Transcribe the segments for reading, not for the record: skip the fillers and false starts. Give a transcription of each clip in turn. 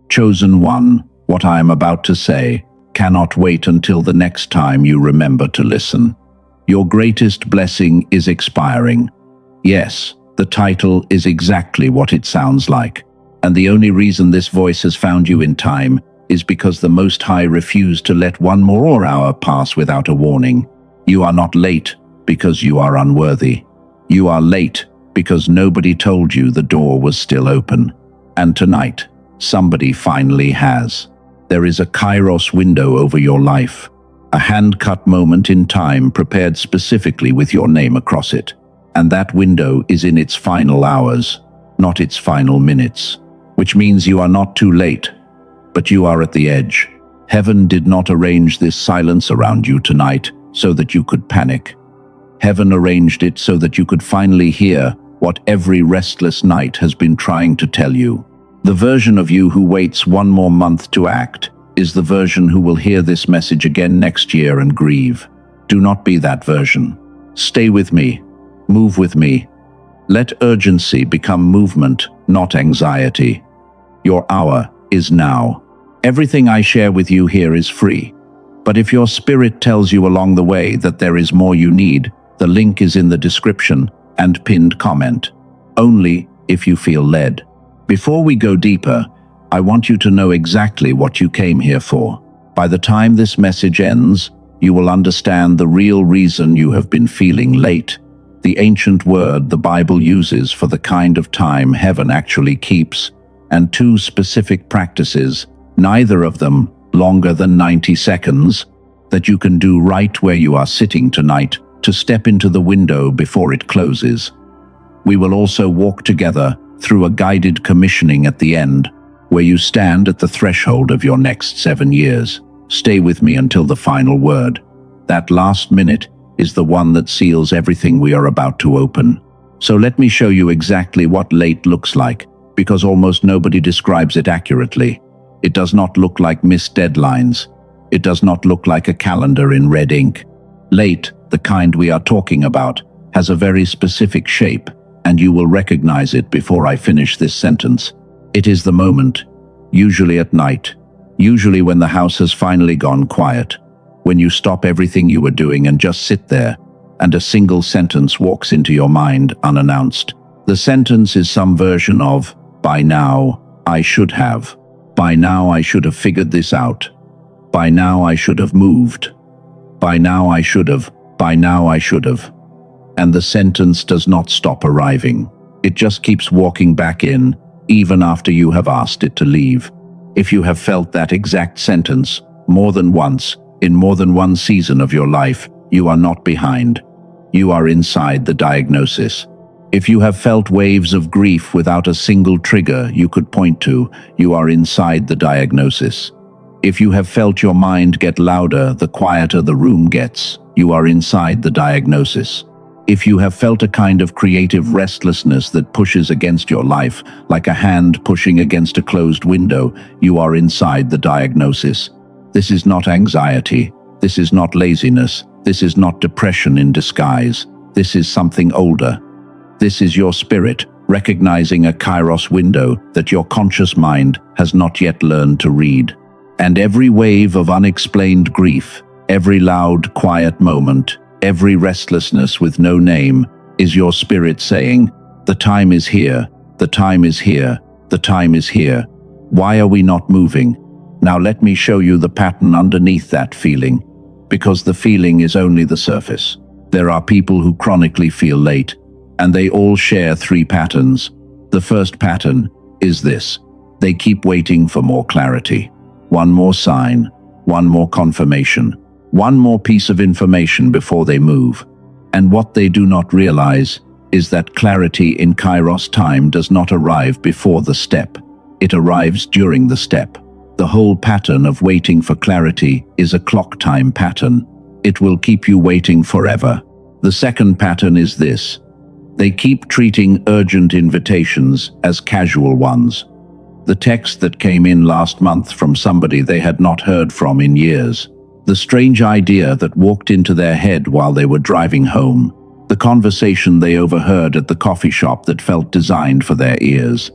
Chosen one, what I am about to say cannot wait until the next time you remember to listen. Your greatest blessing is expiring. Yes, the title is exactly what it sounds like. And the only reason this voice has found you in time is because the Most High refused to let one more hour pass without a warning. You are not late because you are unworthy. You are late because nobody told you the door was still open. And tonight, somebody finally has. There is a kairos window over your life, a hand-cut moment in time prepared specifically with your name across it. And that window is in its final hours, not its final minutes, which means you are not too late, but you are at the edge. Heaven did not arrange this silence around you tonight so that you could panic. Heaven arranged it so that you could finally hear what every restless night has been trying to tell you. The version of you who waits one more month to act is the version who will hear this message again next year and grieve. Do not be that version. Stay with me. Move with me. Let urgency become movement, not anxiety. Your hour is now. Everything I share with you here is free. But if your spirit tells you along the way that there is more you need, the link is in the description and pinned comment. Only if you feel led. Before we go deeper, I want you to know exactly what you came here for. By the time this message ends, you will understand the real reason you have been feeling late. The ancient word the Bible uses for the kind of time heaven actually keeps, and two specific practices, neither of them longer than 90 seconds, that you can do right where you are sitting tonight to step into the window before it closes. We will also walk together through a guided commissioning at the end, where you stand at the threshold of your next 7 years. Stay with me until the final word. That last minute is the one that seals everything we are about to open. So let me show you exactly what late looks like, because almost nobody describes it accurately. It does not look like missed deadlines. It does not look like a calendar in red ink. Late, the kind we are talking about, has a very specific shape, and you will recognize it before I finish this sentence. It is the moment, usually at night, usually when the house has finally gone quiet, when you stop everything you were doing and just sit there, and a single sentence walks into your mind unannounced. The sentence is some version of, "By now, I should have. By now, I should have figured this out. By now, I should have moved. By now, I should have. By now, I should have." And the sentence does not stop arriving. It just keeps walking back in, even after you have asked it to leave. If you have felt that exact sentence more than once, in more than one season of your life, you are not behind. You are inside the diagnosis. If you have felt waves of grief without a single trigger you could point to, you are inside the diagnosis. If you have felt your mind get louder the quieter the room gets, you are inside the diagnosis. If you have felt a kind of creative restlessness that pushes against your life, like a hand pushing against a closed window, you are inside the diagnosis. This is not anxiety. This is not laziness. This is not depression in disguise. This is something older. This is your spirit recognizing a kairos window that your conscious mind has not yet learned to read. And every wave of unexplained grief, every loud, quiet moment, every restlessness with no name is your spirit saying, "The time is here, the time is here, the time is here. Why are we not moving?" Now let me show you the pattern underneath that feeling, because the feeling is only the surface. There are people who chronically feel late, and they all share 3 patterns. The first pattern is this. They keep waiting for more clarity. One more sign, one more confirmation, one more piece of information before they move. And what they do not realize is that clarity in kairos time does not arrive before the step. It arrives during the step. The whole pattern of waiting for clarity is a clock time pattern. It will keep you waiting forever. The second pattern is this. They keep treating urgent invitations as casual ones. The text that came in last month from somebody they had not heard from in years. The strange idea that walked into their head while they were driving home. The conversation they overheard at the coffee shop that felt designed for their ears.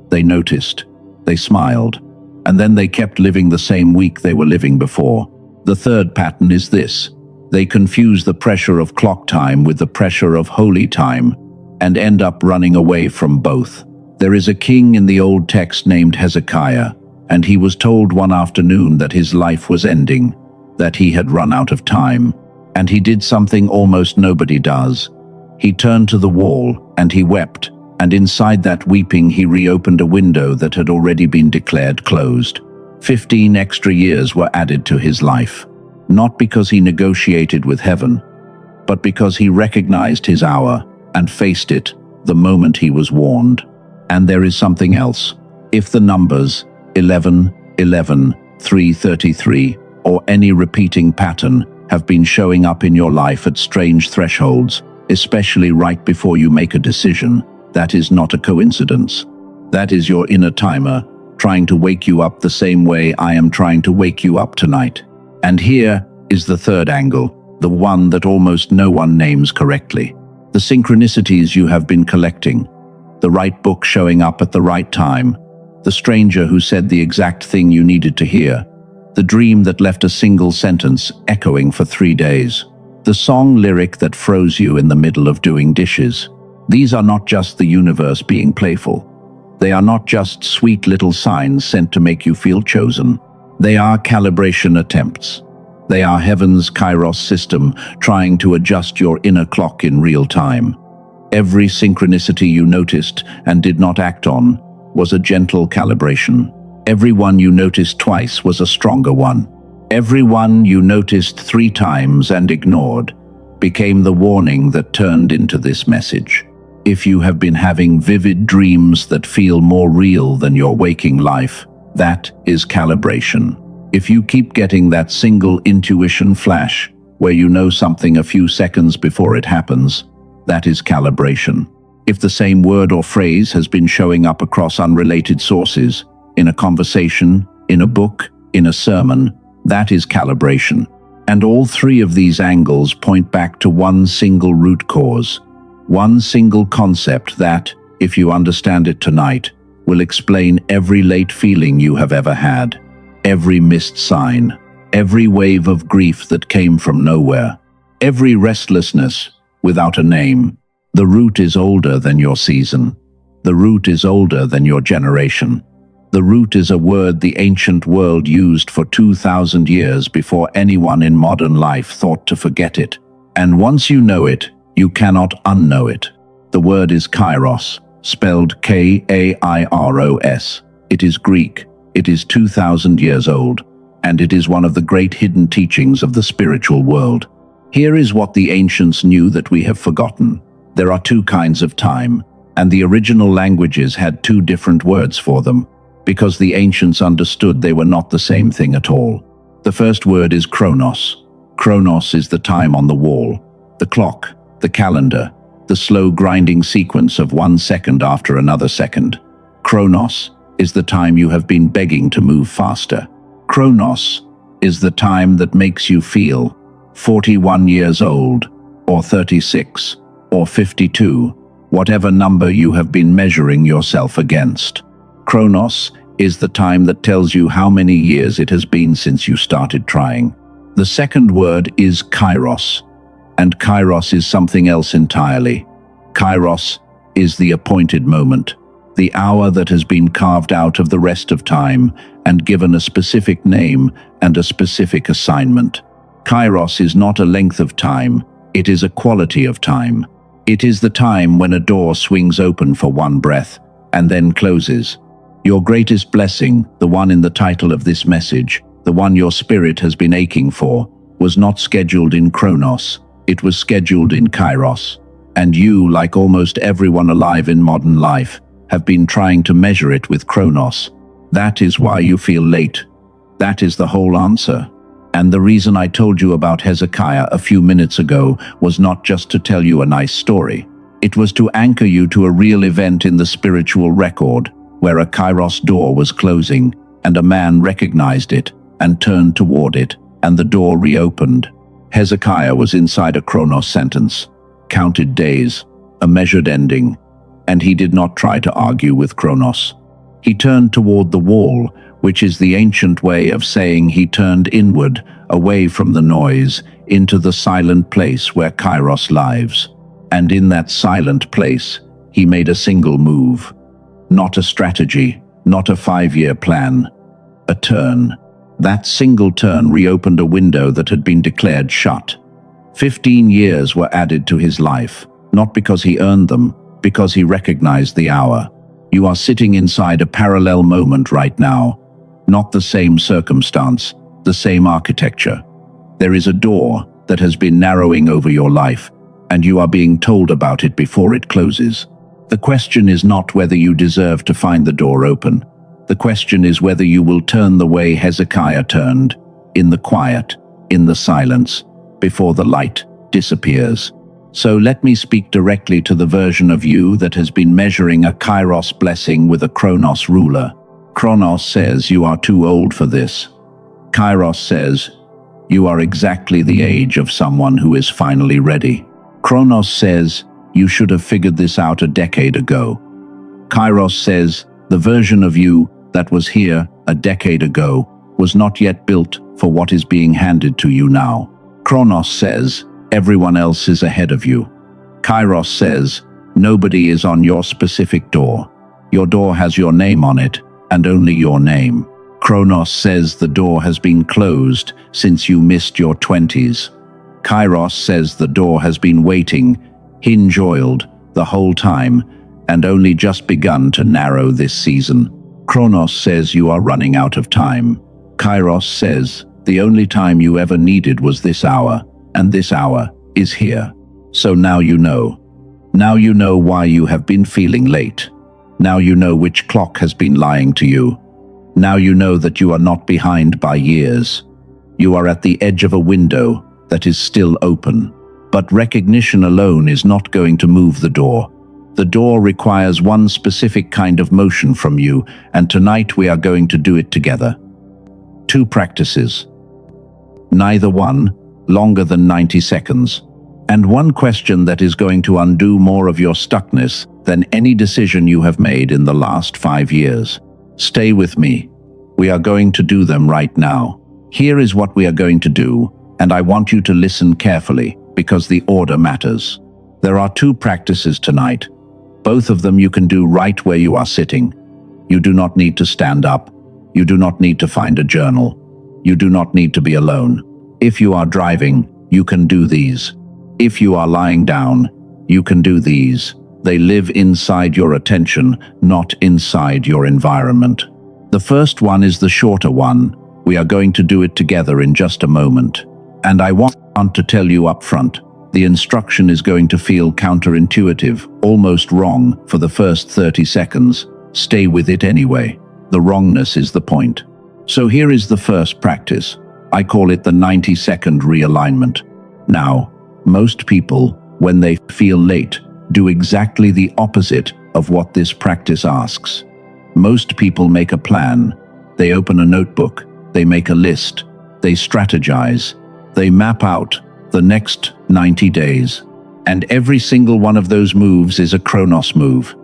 They noticed. They smiled. and then they kept living the same week they were living before. The third pattern is this. They confuse the pressure of clock time with the pressure of holy time and end up running away from both. There is a king in the old text named Hezekiah, and he was told one afternoon that his life was ending, that he had run out of time. And he did something almost nobody does. He turned to the wall and he wept, and inside that weeping he reopened a window that had already been declared closed. 15 extra years were added to his life, not because he negotiated with heaven, but because he recognized his hour and faced it the moment he was warned. And there is something else. If the numbers 11, 11, 333, or any repeating pattern have been showing up in your life at strange thresholds, especially right before you make a decision, that is not a coincidence. That is your inner timer trying to wake you up the same way I am trying to wake you up tonight. And here is the third angle, the one that almost no one names correctly. The synchronicities you have been collecting, the right book showing up at the right time, the stranger who said the exact thing you needed to hear, the dream that left a single sentence echoing for 3 days, the song lyric that froze you in the middle of doing dishes. These are not just the universe being playful. They are not just sweet little signs sent to make you feel chosen. They are calibration attempts. They are heaven's kairos system trying to adjust your inner clock in real time. Every synchronicity you noticed and did not act on was a gentle calibration. Every one you noticed twice was a stronger one. Every one you noticed 3 times and ignored became the warning that turned into this message. If you have been having vivid dreams that feel more real than your waking life, that is calibration. If you keep getting that single intuition flash where you know something a few seconds before it happens, that is calibration. If the same word or phrase has been showing up across unrelated sources, in a conversation, in a book, in a sermon, that is calibration. And all 3 of these angles point back to one single root cause, one single concept that, if you understand it tonight, will explain every late feeling you have ever had, every missed sign, every wave of grief that came from nowhere, every restlessness without a name. The root is older than your season. The root is older than your generation. The root is a word the ancient world used for 2,000 years before anyone in modern life thought to forget it. And once you know it, you cannot unknow it. The word is kairos, spelled K-A-I-R-O-S. It is Greek. It is 2,000 years old, and it is one of the great hidden teachings of the spiritual world. Here is what the ancients knew that we have forgotten. There are 2 kinds of time, and the original languages had 2 different words for them, because the ancients understood they were not the same thing at all. The first word is chronos. Chronos is the time on the wall, the clock, the calendar, the slow grinding sequence of 1 second after another second. Chronos is the time you have been begging to move faster. Chronos is the time that makes you feel 41 years old, or 36, or 52, whatever number you have been measuring yourself against. Chronos is the time that tells you how many years it has been since you started trying. The second word is kairos, and kairos is something else entirely. Kairos is the appointed moment, the hour that has been carved out of the rest of time and given a specific name and a specific assignment. Kairos is not a length of time, it is a quality of time. It is the time when a door swings open for 1 breath and then closes. Your greatest blessing, the one in the title of this message, the one your spirit has been aching for, was not scheduled in Chronos, it was scheduled in Kairos. And you, like almost everyone alive in modern life, have been trying to measure it with Chronos. That is why you feel late. That is the whole answer. And the reason I told you about Hezekiah a few minutes ago was not just to tell you a nice story. It was to anchor you to a real event in the spiritual record, where a kairos door was closing, and a man recognized it and turned toward it, and the door reopened. Hezekiah was inside a chronos sentence, counted days, a measured ending, and he did not try to argue with Chronos. He turned toward the wall, which is the ancient way of saying he turned inward, away from the noise, into the silent place where kairos lives. And in that silent place, he made a single move. Not a strategy, not a 5-year plan. A turn. That single turn reopened a window that had been declared shut. 15 years were added to his life, not because he earned them, because he recognized the hour. You are sitting inside a parallel moment right now. Not the same circumstance, the same architecture. There is a door that has been narrowing over your life, and you are being told about it before it closes. The question is not whether you deserve to find the door open. The question is whether you will turn the way Hezekiah turned, in the quiet, in the silence, before the light disappears. So let me speak directly to the version of you that has been measuring a kairos blessing with a chronos ruler. Chronos says you are too old for this. Kairos says you are exactly the age of someone who is finally ready. Chronos says you should have figured this out a decade ago. Kairos says the version of you that was here a decade ago was not yet built for what is being handed to you now. Chronos says everyone else is ahead of you. Kairos says nobody is on your specific door. Your door has your name on it, and only your name. Chronos says the door has been closed since you missed your 20s. Kairos says the door has been waiting, hinge-oiled, the whole time, and only just begun to narrow this season. Chronos says you are running out of time. Kairos says the only time you ever needed was this hour, and this hour is here. So now you know. Now you know why you have been feeling late. Now you know which clock has been lying to you. Now you know that you are not behind by years. You are at the edge of a window that is still open. But recognition alone is not going to move the door. The door requires one specific kind of motion from you, and tonight we are going to do it together. 2 practices. Neither one longer than 90 seconds. And one question that is going to undo more of your stuckness than any decision you have made in the last 5 years. Stay with me. We are going to do them right now. Here is what we are going to do, and I want you to listen carefully, because the order matters. There are 2 practices tonight. Both of them you can do right where you are sitting. You do not need to stand up. You do not need to find a journal. You do not need to be alone. If you are driving, you can do these. If you are lying down, you can do these. They live inside your attention, not inside your environment. The first one is the shorter one. We are going to do it together in just a moment. And I want to tell you up front, the instruction is going to feel counterintuitive, almost wrong for the first 30 seconds. Stay with it anyway. The wrongness is the point. So here is the first practice. I call it the 90-second realignment. Now, most people, when they feel late, do exactly the opposite of what this practice asks. Most people make a plan. They open a notebook. They make a list. They strategize. They map out the next 90 days. And every single one of those moves is a chronos move.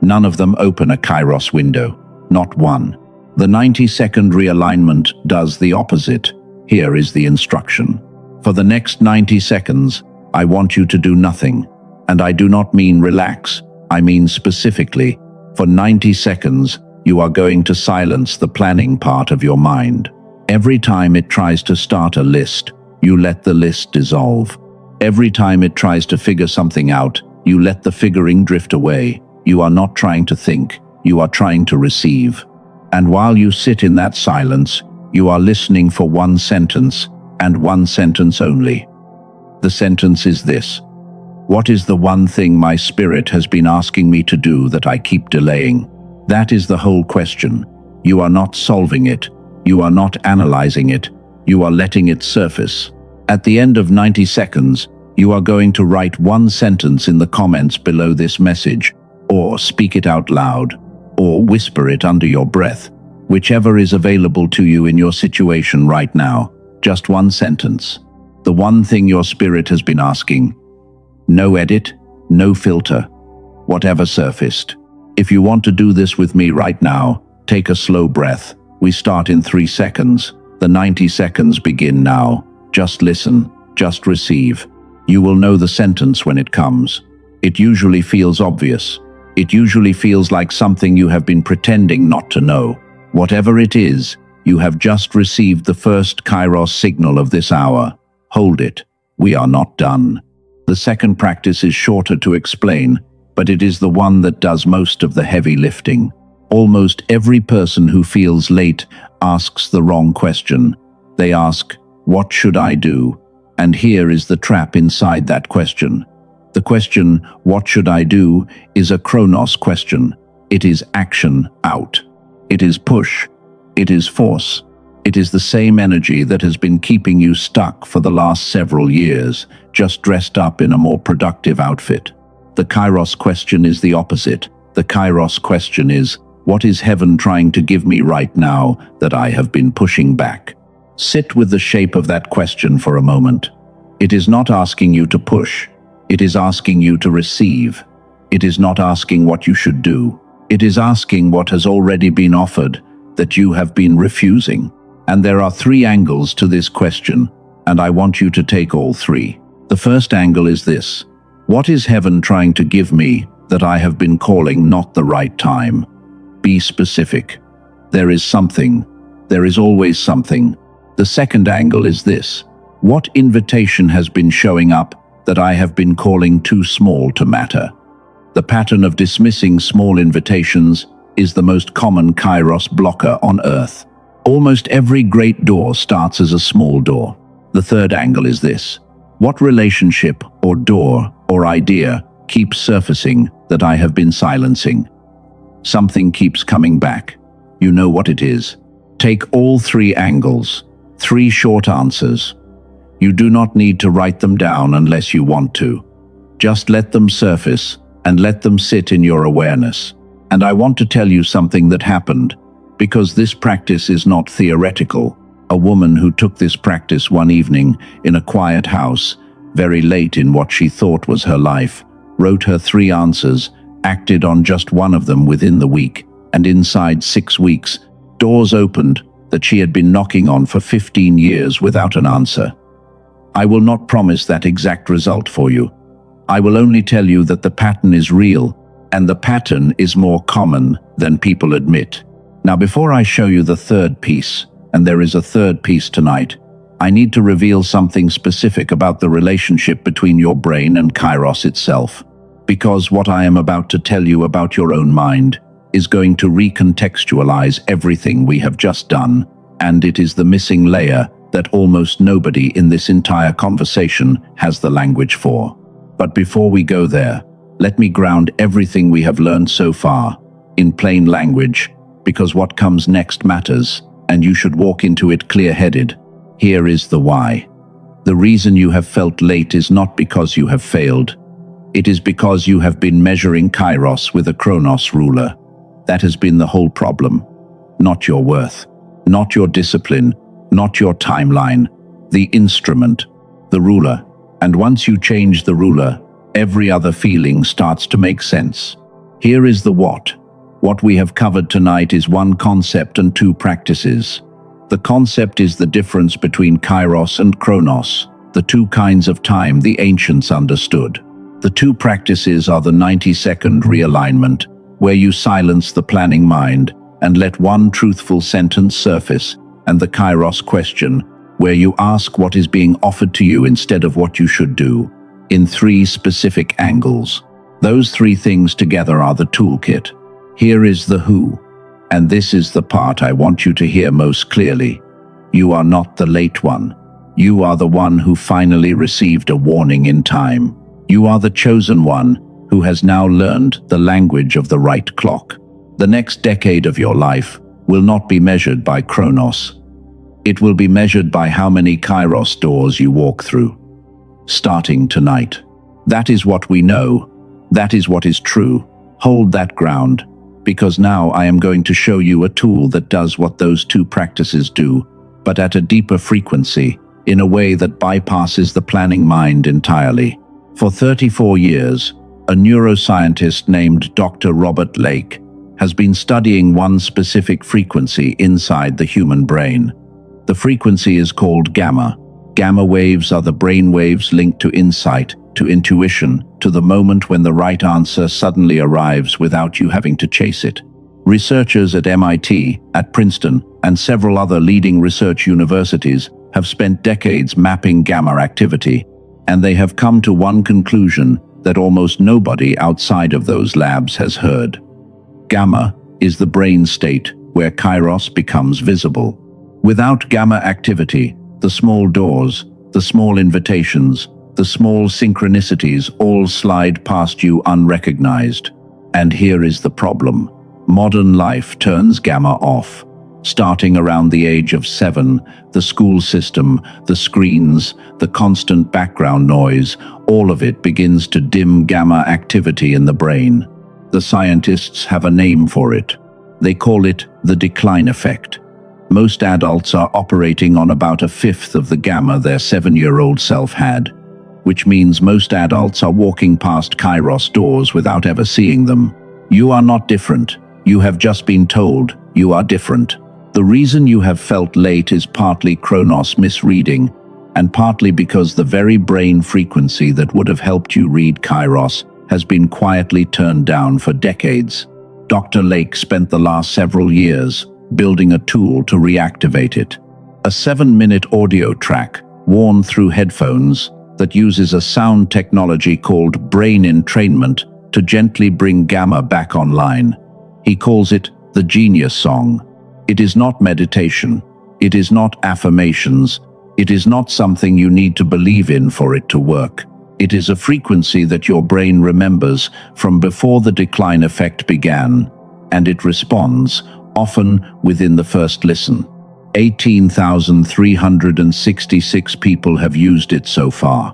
None of them open a kairos window. Not one. The 90-second realignment does the opposite. Here is the instruction. For the next 90 seconds, I want you to do nothing. And I do not mean relax. I mean specifically, for 90 seconds, you are going to silence the planning part of your mind. Every time it tries to start a list, you let the list dissolve. Every time it tries to figure something out, you let the figuring drift away. You are not trying to think, you are trying to receive. And while you sit in that silence, you are listening for one sentence, and one sentence only. The sentence is this: what is the one thing my spirit has been asking me to do that I keep delaying? That is the whole question. You are not solving it. You are not analyzing it. You are letting it surface. At the end of 90 seconds, you are going to write one sentence in the comments below this message, or speak it out loud, or whisper it under your breath, whichever is available to you in your situation right now. Just one sentence. The one thing your spirit has been asking. No edit, no filter, whatever surfaced. If you want to do this with me right now, take a slow breath. We start in 3 seconds. The 90 seconds begin now. Just listen, just receive. You will know the sentence when it comes. It usually feels obvious. It usually feels like something you have been pretending not to know. Whatever it is, you have just received the first kairos signal of this hour. Hold it. We are not done. The second practice is shorter to explain, but it is the one that does most of the heavy lifting. Almost every person who feels late asks the wrong question. They ask, "What should I do?" And here is the trap inside that question. The question, "What should I do?" is a chronos question. It is action out. It is push. It is force. It is the same energy that has been keeping you stuck for the last several years, just dressed up in a more productive outfit. The kairos question is the opposite. The kairos question is, what is heaven trying to give me right now that I have been pushing back? Sit with the shape of that question for a moment. It is not asking you to push. It is asking you to receive. It is not asking what you should do. It is asking what has already been offered that you have been refusing. And there are 3 angles to this question, and I want you to take all 3. The first angle is this. What is heaven trying to give me that I have been calling not the right time? Be specific. There is something. There is always something. The second angle is this. What invitation has been showing up that I have been calling too small to matter? The pattern of dismissing small invitations is the most common kairos blocker on Earth. Almost every great door starts as a small door. The third angle is this. What relationship or door or idea keeps surfacing that I have been silencing? Something keeps coming back. You know what it is. Take all 3 angles, 3 short answers. You do not need to write them down unless you want to. Just let them surface and let them sit in your awareness. And I want to tell you something that happened, because this practice is not theoretical. A woman who took this practice one evening in a quiet house, very late in what she thought was her life, wrote her 3 answers, acted on just one of them within the week, and inside 6 weeks, doors opened that she had been knocking on for 15 years without an answer. I will not promise that exact result for you. I will only tell you that the pattern is real, and the pattern is more common than people admit. Now, before I show you the third piece, and there is a third piece tonight, I need to reveal something specific about the relationship between your brain and kairos itself. Because what I am about to tell you about your own mind is going to recontextualize everything we have just done, and it is the missing layer that almost nobody in this entire conversation has the language for. But before we go there, let me ground everything we have learned so far in plain language, because what comes next matters, and you should walk into it clear-headed. Here is the why. The reason you have felt late is not because you have failed. It is because you have been measuring kairos with a chronos ruler. That has been the whole problem. Not your worth, not your discipline, not your timeline, the instrument, the ruler. And once you change the ruler, every other feeling starts to make sense. Here is the what. What we have covered tonight is 1 concept and 2 practices. The concept is the difference between kairos and chronos, the 2 kinds of time the ancients understood. The 2 practices are the 90-second realignment, where you silence the planning mind and let 1 truthful sentence surface, and the kairos question, where you ask what is being offered to you instead of what you should do, in 3 specific angles. Those 3 things together are the toolkit. Here is the who, and this is the part I want you to hear most clearly. You are not the late one. You are the one who finally received a warning in time. You are the chosen one who has now learned the language of the right clock. The next decade of your life will not be measured by chronos. It will be measured by how many kairos doors you walk through. Starting tonight. That is what we know. That is what is true. Hold that ground, because now I am going to show you a tool that does what those 2 practices do, but at a deeper frequency, in a way that bypasses the planning mind entirely. For 34 years, a neuroscientist named Dr. Robert Lake has been studying one specific frequency inside the human brain. The frequency is called gamma. Gamma waves are the brain waves linked to insight, to intuition, to the moment when the right answer suddenly arrives without you having to chase it. Researchers at MIT, at Princeton, and several other leading research universities have spent decades mapping gamma activity, and they have come to one conclusion that almost nobody outside of those labs has heard. Gamma is the brain state where kairos becomes visible. Without gamma activity, the small doors, the small invitations, the small synchronicities all slide past you unrecognized. And here is the problem. Modern life turns gamma off. Starting around the age of 7, the school system, the screens, the constant background noise, all of it begins to dim gamma activity in the brain. The scientists have a name for it. They call it the decline effect. Most adults are operating on about a fifth of the gamma their 7-year-old self had, which means most adults are walking past kairos doors without ever seeing them. You are not different. You have just been told you are different. The reason you have felt late is partly Chronos misreading, and partly because the very brain frequency that would have helped you read kairos has been quietly turned down for decades. Dr. Lake spent the last several years building a tool to reactivate it. A 7-minute audio track worn through headphones that uses a sound technology called brain entrainment to gently bring gamma back online. He calls it the genius song. It is not meditation. It is not affirmations. It is not something you need to believe in for it to work. It is a frequency that your brain remembers from before the decline effect began, and it responds, often within the first listen. 18,366 people have used it so far.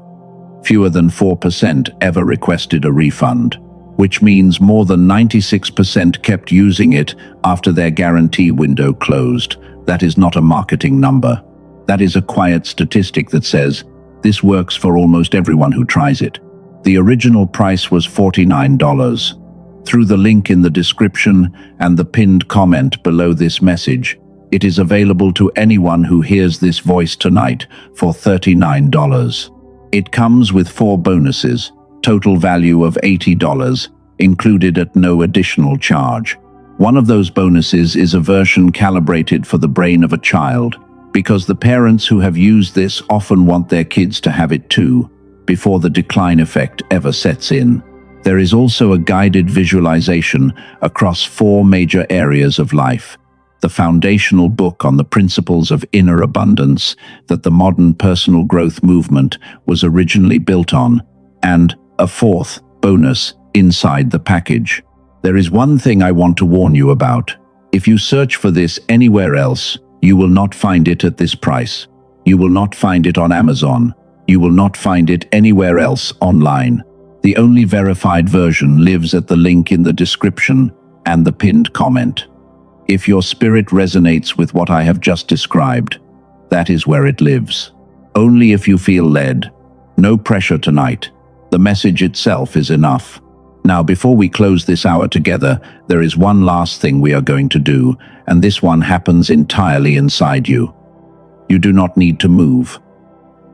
Fewer than 4% ever requested a refund, which means more than 96% kept using it after their guarantee window closed. That is not a marketing number. That is a quiet statistic that says, this works for almost everyone who tries it. The original price was $49. Through the link in the description and the pinned comment below this message, it is available to anyone who hears this voice tonight for $39. It comes with 4 bonuses, total value of $80, included at no additional charge. One of those bonuses is a version calibrated for the brain of a child, because the parents who have used this often want their kids to have it too, before the decline effect ever sets in. There is also a guided visualization across 4 major areas of life. The foundational book on the principles of inner abundance that the modern personal growth movement was originally built on, and a 4th bonus inside the package. There is one thing I want to warn you about. If you search for this anywhere else, you will not find it at this price. You will not find it on Amazon. You will not find it anywhere else online. The only verified version lives at the link in the description and the pinned comment. If your spirit resonates with what I have just described, that is where it lives. Only if you feel led. No pressure tonight. The message itself is enough. Now, before we close this hour together, there is one last thing we are going to do, and this one happens entirely inside you. You do not need to move.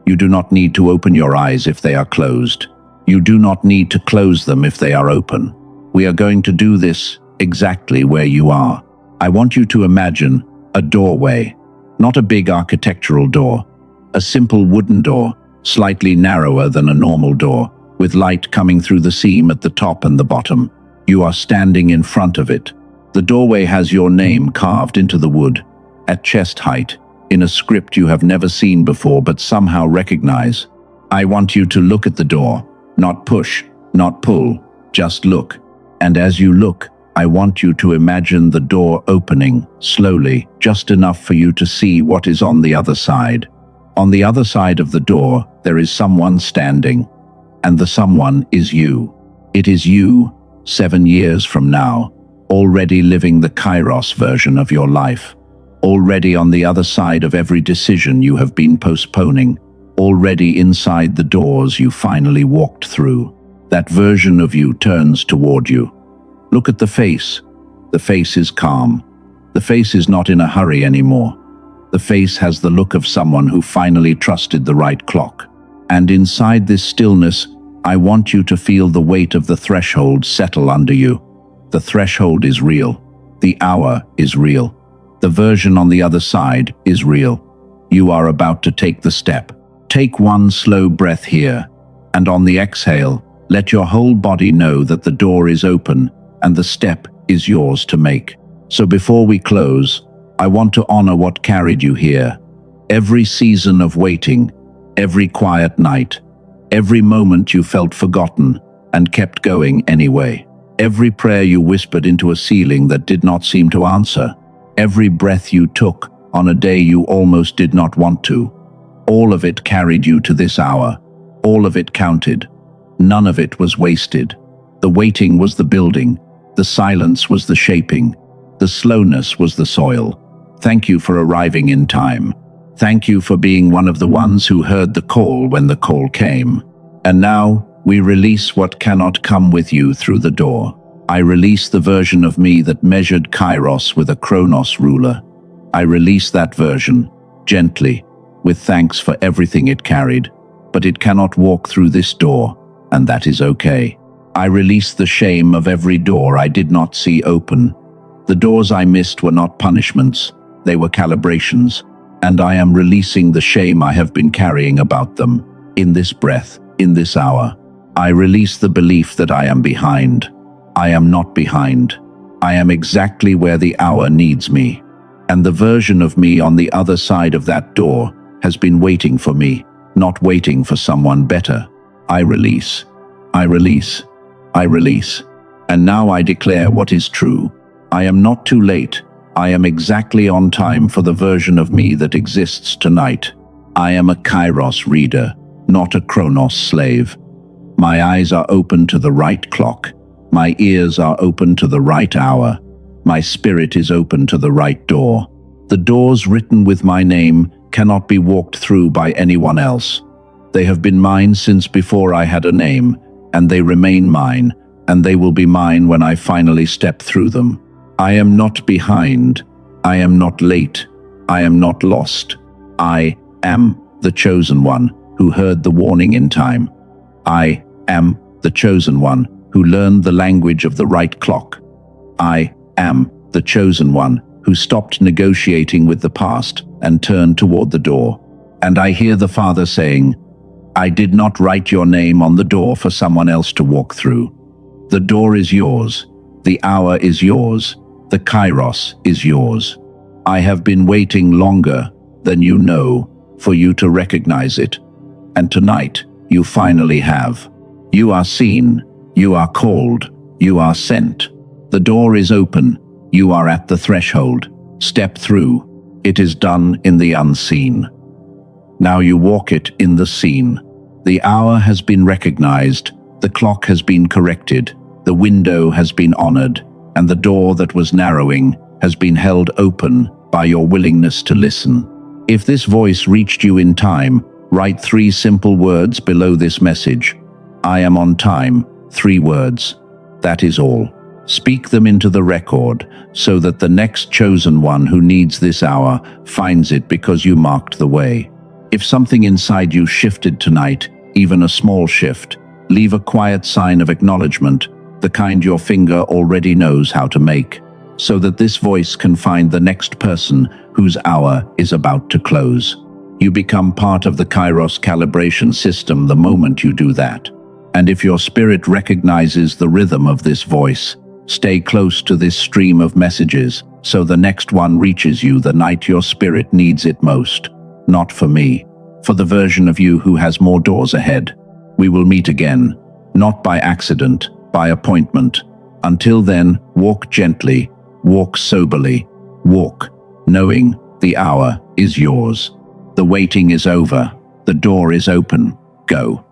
You do not need to open your eyes if they are closed. You do not need to close them if they are open. We are going to do this exactly where you are. I want you to imagine a doorway, not a big architectural door, a simple wooden door, slightly narrower than a normal door, with light coming through the seam at the top and the bottom. You are standing in front of it. The doorway has your name carved into the wood, at chest height, in a script you have never seen before but somehow recognize. I want you to look at the door, not push, not pull, just look. And as you look, I want you to imagine the door opening, slowly, just enough for you to see what is on the other side. On the other side of the door, there is someone standing. And the someone is you. It is you, 7 years from now, already living the kairos version of your life, already on the other side of every decision you have been postponing, already inside the doors you finally walked through. That version of you turns toward you. Look at the face. The face is calm. The face is not in a hurry anymore. The face has the look of someone who finally trusted the right clock. And inside this stillness, I want you to feel the weight of the threshold settle under you. The threshold is real. The hour is real. The version on the other side is real. You are about to take the step. Take one slow breath here, and on the exhale, let your whole body know that the door is open and the step is yours to make. So before we close, I want to honor what carried you here. Every season of waiting, every quiet night, every moment you felt forgotten and kept going anyway. Every prayer you whispered into a ceiling that did not seem to answer. Every breath you took on a day you almost did not want to. All of it carried you to this hour. All of it counted. None of it was wasted. The waiting was the building. The silence was the shaping. The slowness was the soil. Thank you for arriving in time. Thank you for being one of the ones who heard the call when the call came. And now, we release what cannot come with you through the door. I release the version of me that measured kairos with a chronos ruler. I release that version, gently, with thanks for everything it carried. But it cannot walk through this door, and that is okay. I release the shame of every door I did not see open. The doors I missed were not punishments, they were calibrations, and I am releasing the shame I have been carrying about them. In this breath, in this hour, I release the belief that I am behind. I am not behind. I am exactly where the hour needs me. And the version of me on the other side of that door has been waiting for me, not waiting for someone better. I release. I release. I release. And now I declare what is true. I am not too late. I am exactly on time for the version of me that exists tonight. I am a kairos reader, not a chronos slave. My eyes are open to the right clock. My ears are open to the right hour. My spirit is open to the right door. The doors written with my name cannot be walked through by anyone else. They have been mine since before I had a name, and they remain mine, and they will be mine when I finally step through them. I am not behind. I am not late. I am not lost. I am the chosen one who heard the warning in time. I am the chosen one who learned the language of the right clock. I am the chosen one who stopped negotiating with the past and turned toward the door. And I hear the Father saying, I did not write your name on the door for someone else to walk through. The door is yours. The hour is yours. The kairos is yours. I have been waiting longer than you know for you to recognize it. And tonight, you finally have. You are seen. You are called. You are sent. The door is open. You are at the threshold. Step through. It is done in the unseen. Now you walk it in the seen. The hour has been recognized. The clock has been corrected. The window has been honored. And the door that was narrowing has been held open by your willingness to listen. If this voice reached you in time, write 3 simple words below this message. I am on time. 3 words. That is all. Speak them into the record so that the next chosen one who needs this hour finds it because you marked the way. If something inside you shifted tonight, even a small shift, leave a quiet sign of acknowledgement, the kind your finger already knows how to make, so that this voice can find the next person whose hour is about to close. You become part of the kairos calibration system the moment you do that. And if your spirit recognizes the rhythm of this voice, stay close to this stream of messages so the next one reaches you the night your spirit needs it most. Not for me, for the version of you who has more doors ahead. We will meet again, not by accident, by appointment. Until then, walk gently, walk soberly, walk, knowing the hour is yours. The waiting is over, the door is open. Go.